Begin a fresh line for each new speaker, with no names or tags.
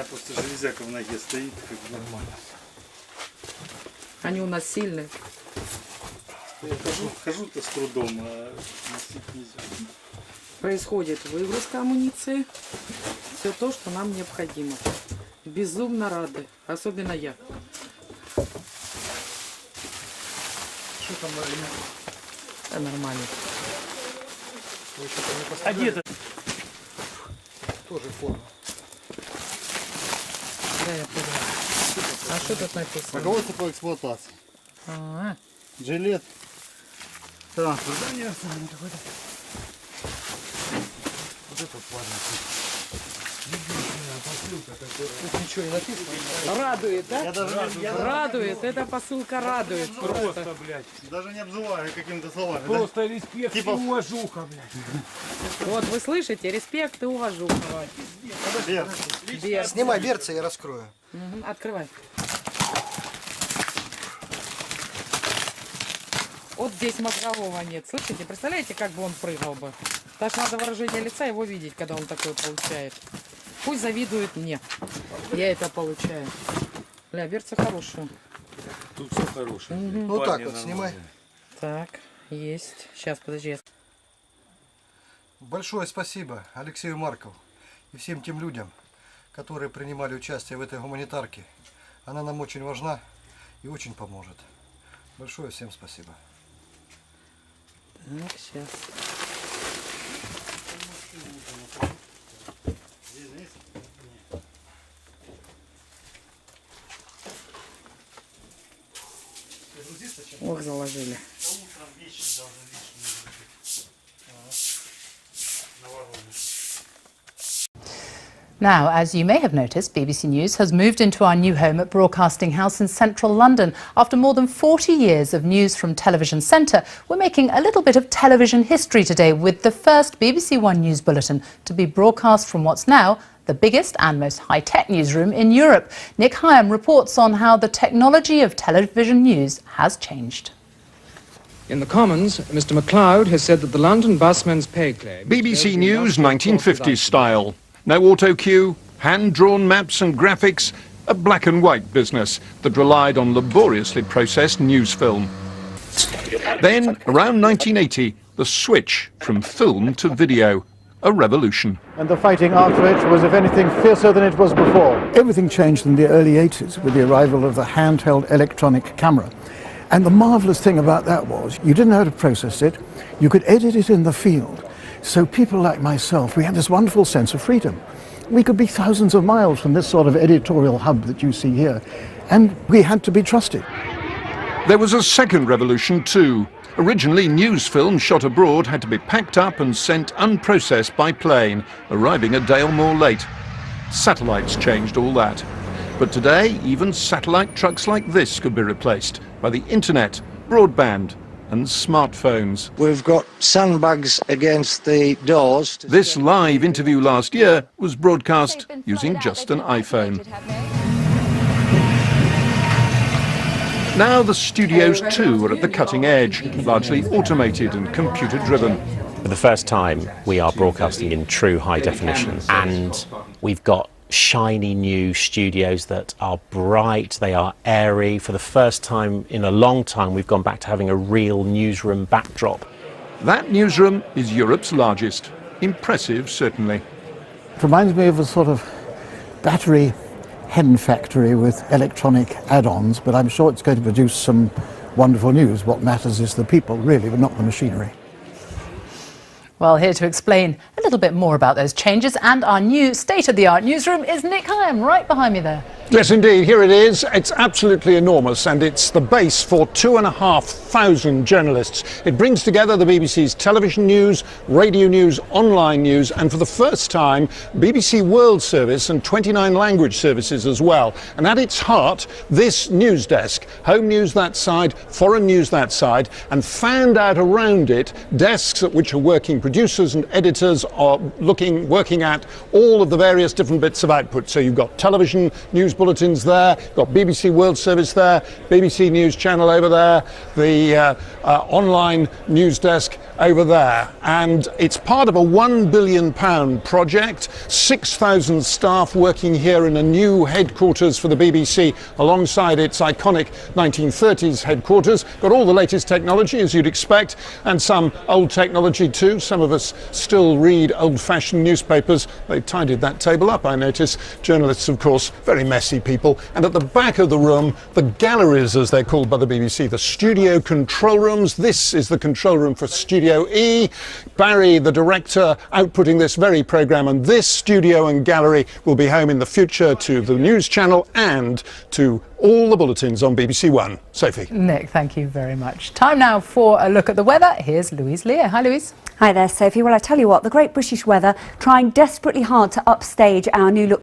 Просто железяка в ноге стоит, как нормально.
Они у нас сильные.
Я хожу-то с трудом, а носить нельзя.
Происходит выгрузка амуниции. Все то, что нам необходимо. Безумно рады. Особенно я.
Что там на ремне?
Да нормально.
А где это?
Тоже форма.
Да, я поняла. А что тут написано?
Руководство по эксплуатации.
А,
Жилет.
Так, задание какое-то.
Вот это форма. Тут ничего не написано.
радует, да?
Я даже
Радует. Эта посылка радует.
Просто, блядь.
даже не обзываю какими-то словами.
Просто респект
Типа-
и уважуха, блядь.
Вот вы слышите, респект и уважуха.
Да?
Берцы.
Снимай берцы, я раскрою.
Мгм, открывай. Вот здесь мозгового нет. Слышите, представляете, как бы он прыгал бы? Так надо выражение лица его видеть, когда он такое получает. Пусть завидует мне. Я это получаю. Бля, берцы хорошие.
Тут все хорошее.
Ну так вот, снимай.
Так, есть. Сейчас, подожди.
Большое спасибо Алексею Маркову и всем тем людям, которые принимали участие в этой гуманитарке. Она нам очень важна и очень поможет. Большое всем спасибо.
Так, сейчас. Ох, заложили.
Now, as you may have noticed, BBC News has moved into our new home at Broadcasting House in central London. After more than 40 years of news from Television Centre, we're making a little bit of television history today with the first BBC One News bulletin to be broadcast from what's now the biggest and most high-tech newsroom in Europe. Nick Hyam reports on how the technology of television news has changed.
In the Commons, Mr MacLeod has said that the London busman's pay claim...
BBC News 1950s style. No auto cue, hand-drawn maps and graphics, a black and white business that relied on laboriously processed news film. Then, around 1980, the switch from film to video, a revolution.
And the fighting after it was, if anything, fiercer than it was before. Everything changed in the early 80s with the arrival of the handheld electronic camera. And the marvellous thing about that was you didn't know how to process it, you could edit it in the field. So people like myself, we had this wonderful sense of freedom. We could be thousands of miles from this sort of editorial hub that you see here, and we had to be trusted.
There was a second revolution too. Originally, news film shot abroad had to be packed up and sent unprocessed by plane, arriving a day or more late. Satellites changed all that. But today, even satellite trucks like this could be replaced by the internet, broadband and smartphones.
We've got sandbags against the doors.
This live interview last year was broadcast using just an iPhone. Now the studios too are at the cutting edge, largely automated and computer-driven.
For the first time, we are broadcasting in true high definition, and we've got shiny new studios that are bright, they are airy. For the first time in a long time, we've gone back to having a real newsroom backdrop.
That newsroom is Europe's largest. Impressive, certainly.
It reminds me of a sort of battery hen factory with electronic add-ons, but I'm sure it's going to produce some wonderful news. What matters is the people, really, but not the machinery.
Well, here to explain a little bit more about those changes and our new state-of-the-art newsroom is Nick Hyam, right behind me there.
Yes, indeed. Here it is. It's absolutely enormous, and it's the base for 2,500 journalists. It brings together the BBC's television news, radio news, online news, and for the first time, BBC World Service and 29 language services as well. And at its heart, this news desk. Home news that side, foreign news that side, and fanned out around it, desks at which are working producers and editors are working at all of the various different bits of output. So you've got television news bulletins there, you've got BBC World Service there, BBC News Channel over there, the online news desk over there. And it's part of a £1 billion project, 6,000 staff working here in a new headquarters for the BBC alongside its iconic 1930s headquarters. Got all the latest technology, as you'd expect, and some old technology too. Some of us still read old-fashioned newspapers. They tidied that table up, I notice. Journalists, of course, very messy people. And at the back of the room, the galleries, as they're called by the BBC, the studio control rooms. This is the control room for Studio E. Barry, the director, outputting this very programme, and this studio and gallery will be home in the future to the news channel and to all the bulletins on BBC One. Sophie.
Nick, thank you very much. Time now for a look at the weather. Here's Louise Lear. Hi, Louise.
Hi there, Sophie. Well, I tell you what, the Great British Weather trying desperately hard to upstage our new look